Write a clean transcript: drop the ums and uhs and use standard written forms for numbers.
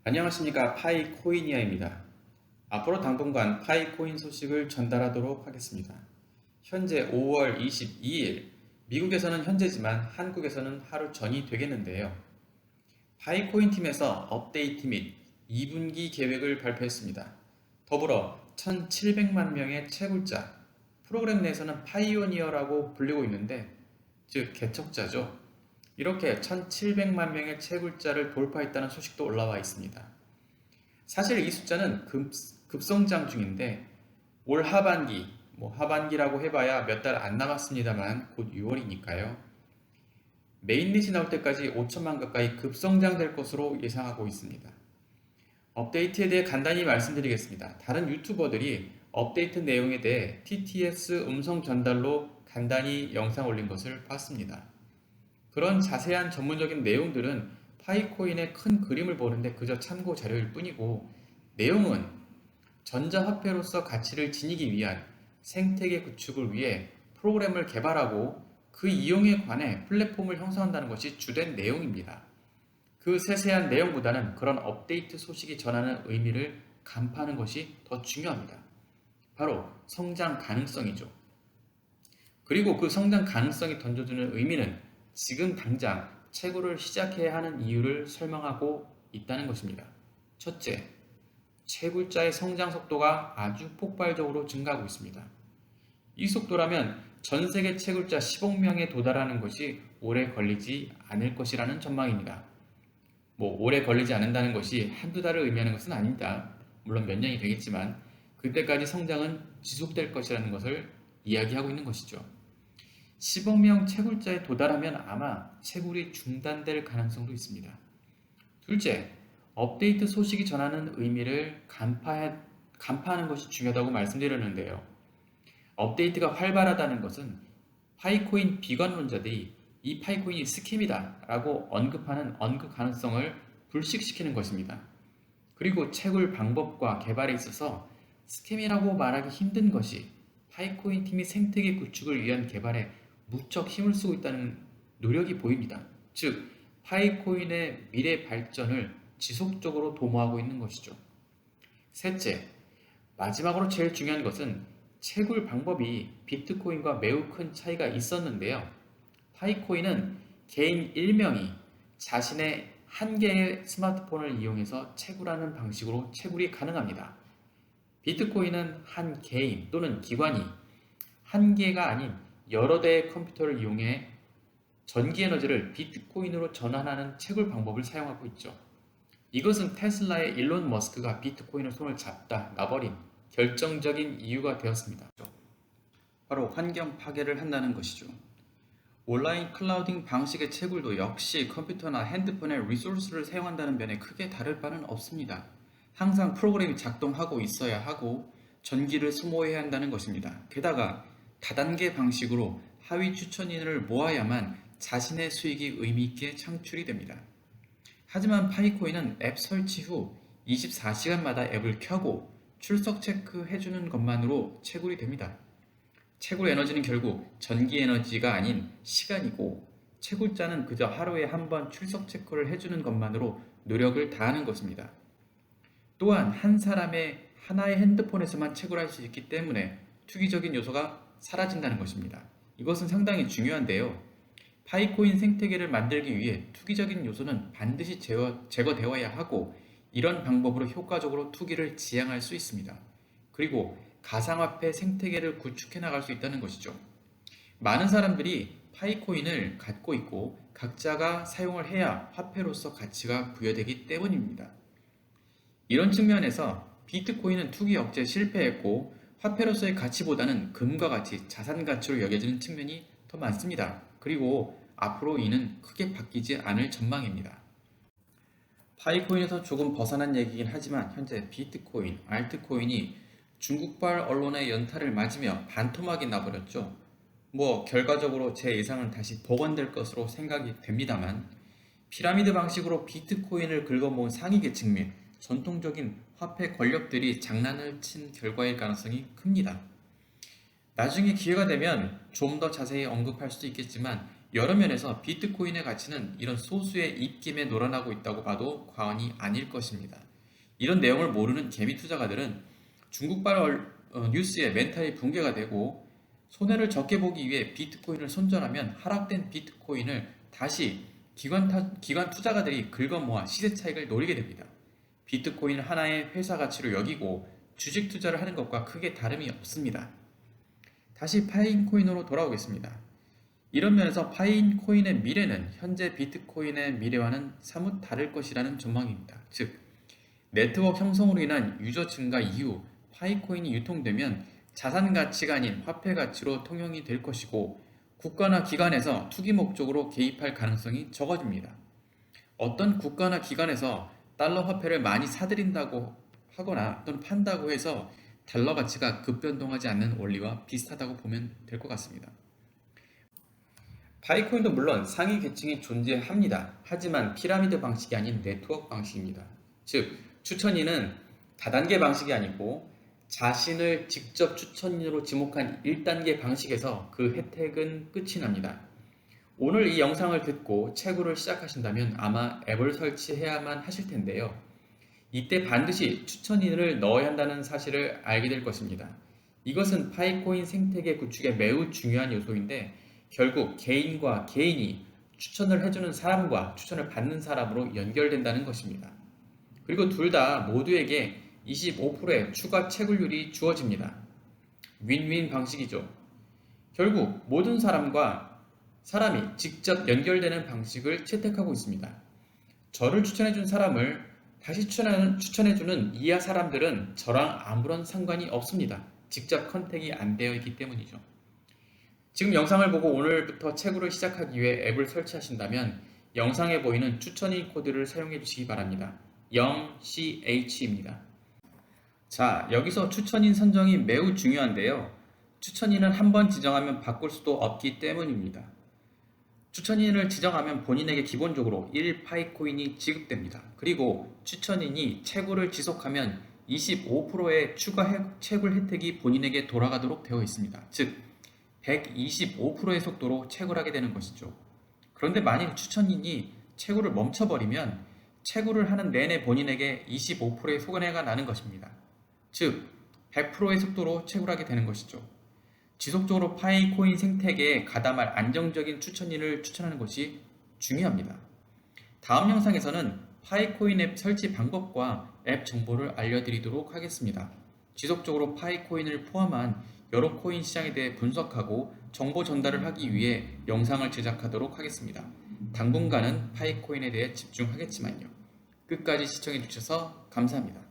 안녕하십니까, 파이코이니아입니다. 앞으로 당분간 파이코인 소식을 전달하도록 하겠습니다. 현재 5월 22일, 미국에서는 현재지만 한국에서는 하루 전이 되겠는데요. 파이코인 팀에서 업데이트 및 2분기 계획을 발표했습니다. 더불어 1,700만 명의 채굴자, 프로그램 내에서는 파이오니어라고 불리고 있는데, 즉 개척자죠. 이렇게 1,700만 명의 채굴자를 돌파했다는 소식도 올라와 있습니다. 사실 이 숫자는 급성장 중인데 올 하반기, 하반기라고 해봐야 몇 달 안 남았습니다만 곧 6월이니까요. 메인릿이 나올 때까지 5천만 가까이 급성장될 것으로 예상하고 있습니다. 업데이트에 대해 간단히 말씀드리겠습니다. 다른 유튜버들이 업데이트 내용에 대해 TTS 음성 전달로 간단히 영상 올린 것을 봤습니다. 그런 자세한 전문적인 내용들은 파이코인의 큰 그림을 보는데 그저 참고 자료일 뿐이고, 내용은 전자화폐로서 가치를 지니기 위한 생태계 구축을 위해 프로그램을 개발하고 그 이용에 관해 플랫폼을 형성한다는 것이 주된 내용입니다. 그 세세한 내용보다는 그런 업데이트 소식이 전하는 의미를 간파하는 것이 더 중요합니다. 바로 성장 가능성이죠. 그리고 그 성장 가능성이 던져주는 의미는 지금 당장 채굴을 시작해야 하는 이유를 설명하고 있다는 것입니다. 첫째, 채굴자의 성장 속도가 아주 폭발적으로 증가하고 있습니다. 이 속도라면 전 세계 채굴자 10억 명에 도달하는 것이 오래 걸리지 않을 것이라는 전망입니다. 오래 걸리지 않는다는 것이 한두 달을 의미하는 것은 아닙니다. 물론 몇 년이 되겠지만 그때까지 성장은 지속될 것이라는 것을 이야기하고 있는 것이죠. 10억 명 채굴자에 도달하면 아마 채굴이 중단될 가능성도 있습니다. 둘째, 업데이트 소식이 전하는 의미를 간파하는 것이 중요하다고 말씀드렸는데요. 업데이트가 활발하다는 것은 파이코인 비관론자들이 이 파이코인이 스캠이다 라고 언급하는 언급 가능성을 불식시키는 것입니다. 그리고 채굴 방법과 개발에 있어서 스캠이라고 말하기 힘든 것이 파이코인 팀이 생태계 구축을 위한 개발에 무척 힘을 쓰고 있다는 노력이 보입니다. 즉, 파이코인의 미래 발전을 지속적으로 도모하고 있는 것이죠. 셋째, 마지막으로 제일 중요한 것은 채굴 방법이 비트코인과 매우 큰 차이가 있었는데요. 파이코인은 개인 1명이 자신의 한 개의 스마트폰을 이용해서 채굴하는 방식으로 채굴이 가능합니다. 비트코인은 한 개인 또는 기관이 한 개가 아닌 여러 대의 컴퓨터를 이용해 전기 에너지를 비트코인으로 전환하는 채굴 방법을 사용하고 있죠. 이것은 테슬라의 일론 머스크가 비트코인을 손을 잡다 놔버린 결정적인 이유가 되었습니다. 바로 환경 파괴를 한다는 것이죠. 온라인 클라우딩 방식의 채굴도 역시 컴퓨터나 핸드폰의 리소스를 사용한다는 면에 크게 다를 바는 없습니다. 항상 프로그램이 작동하고 있어야 하고 전기를 소모해야 한다는 것입니다. 게다가 다단계 방식으로 하위 추천인을 모아야만 자신의 수익이 의미있게 창출이 됩니다. 하지만 파이코인은 앱 설치 후 24시간마다 앱을 켜고 출석 체크 해주는 것만으로 채굴이 됩니다. 채굴 에너지는 결국 전기 에너지가 아닌 시간이고, 채굴자는 그저 하루에 한 번 출석 체크를 해주는 것만으로 노력을 다하는 것입니다. 또한 한 사람의 하나의 핸드폰에서만 채굴할 수 있기 때문에 투기적인 요소가 사라진다는 것입니다. 이것은 상당히 중요한데요. 파이코인 생태계를 만들기 위해 투기적인 요소는 반드시 제거되어야 하고, 이런 방법으로 효과적으로 투기를 지양할 수 있습니다. 그리고 가상화폐 생태계를 구축해 나갈 수 있다는 것이죠. 많은 사람들이 파이코인을 갖고 있고 각자가 사용을 해야 화폐로서 가치가 부여되기 때문입니다. 이런 측면에서 비트코인은 투기 억제에 실패했고 화폐로서의 가치보다는 금과 같이 자산 가치로 여겨지는 측면이 더 많습니다. 그리고 앞으로 이는 크게 바뀌지 않을 전망입니다. 파이코인에서 조금 벗어난 얘기긴 하지만 현재 비트코인, 알트코인이 중국발 언론의 연타를 맞으며 반토막이 나버렸죠. 결과적으로 제 예상은 다시 복원될 것으로 생각이 됩니다만, 피라미드 방식으로 비트코인을 긁어모은 상위 계층 및 전통적인 화폐 권력들이 장난을 친 결과일 가능성이 큽니다. 나중에 기회가 되면 좀 더 자세히 언급할 수도 있겠지만, 여러 면에서 비트코인의 가치는 이런 소수의 입김에 놀아나고 있다고 봐도 과언이 아닐 것입니다. 이런 내용을 모르는 개미 투자가들은 중국발 뉴스에 멘탈이 붕괴가 되고 손해를 적게 보기 위해 비트코인을 손절하면 하락된 비트코인을 다시 기관 투자가들이 긁어모아 시세 차익을 노리게 됩니다. 비트코인 하나의 회사 가치로 여기고 주식 투자를 하는 것과 크게 다름이 없습니다. 다시 파인코인으로 돌아오겠습니다. 이런 면에서 파인코인의 미래는 현재 비트코인의 미래와는 사뭇 다를 것이라는 전망입니다. 즉, 네트워크 형성으로 인한 유저 증가 이후 파이코인이 유통되면 자산 가치가 아닌 화폐 가치로 통용이 될 것이고 국가나 기관에서 투기 목적으로 개입할 가능성이 적어집니다. 어떤 국가나 기관에서 달러 화폐를 많이 사들인다고 하거나 또는 판다고 해서 달러 가치가 급변동하지 않는 원리와 비슷하다고 보면 될 것 같습니다. 파이코인도 물론 상위 계층이 존재합니다. 하지만 피라미드 방식이 아닌 네트워크 방식입니다. 즉, 추천인은 다단계 방식이 아니고 자신을 직접 추천인으로 지목한 1단계 방식에서 그 혜택은 끝이 납니다. 오늘 이 영상을 듣고 채굴을 시작하신다면 아마 앱을 설치해야만 하실 텐데요. 이때 반드시 추천인을 넣어야 한다는 사실을 알게 될 것입니다. 이것은 파이코인 생태계 구축에 매우 중요한 요소인데 결국 개인과 개인이 추천을 해주는 사람과 추천을 받는 사람으로 연결된다는 것입니다. 그리고 둘 다 모두에게 25%의 추가 채굴률이 주어집니다. 윈윈 방식이죠. 결국 모든 사람이 직접 연결되는 방식을 채택하고 있습니다. 저를 추천해준 사람을 다시 추천해주는 이하 사람들은 저랑 아무런 상관이 없습니다. 직접 컨택이 안 되어 있기 때문이죠. 지금 영상을 보고 오늘부터 채굴을 시작하기 위해 앱을 설치하신다면 영상에 보이는 추천인 코드를 사용해 주시기 바랍니다. 0CH입니다. 자, 여기서 추천인 선정이 매우 중요한데요. 추천인은 한번 지정하면 바꿀 수도 없기 때문입니다. 추천인을 지정하면 본인에게 기본적으로 1파이코인이 지급됩니다. 그리고 추천인이 채굴을 지속하면 25%의 추가 채굴 혜택이 본인에게 돌아가도록 되어 있습니다. 즉, 125%의 속도로 채굴하게 되는 것이죠. 그런데 만일 추천인이 채굴을 멈춰버리면 채굴을 하는 내내 본인에게 25%의 손해가 나는 것입니다. 즉, 100%의 속도로 채굴하게 되는 것이죠. 지속적으로 파이코인 생태계에 가담할 안정적인 추천인을 추천하는 것이 중요합니다. 다음 영상에서는 파이코인 앱 설치 방법과 앱 정보를 알려드리도록 하겠습니다. 지속적으로 파이코인을 포함한 여러 코인 시장에 대해 분석하고 정보 전달을 하기 위해 영상을 제작하도록 하겠습니다. 당분간은 파이코인에 대해 집중하겠지만요. 끝까지 시청해 주셔서 감사합니다.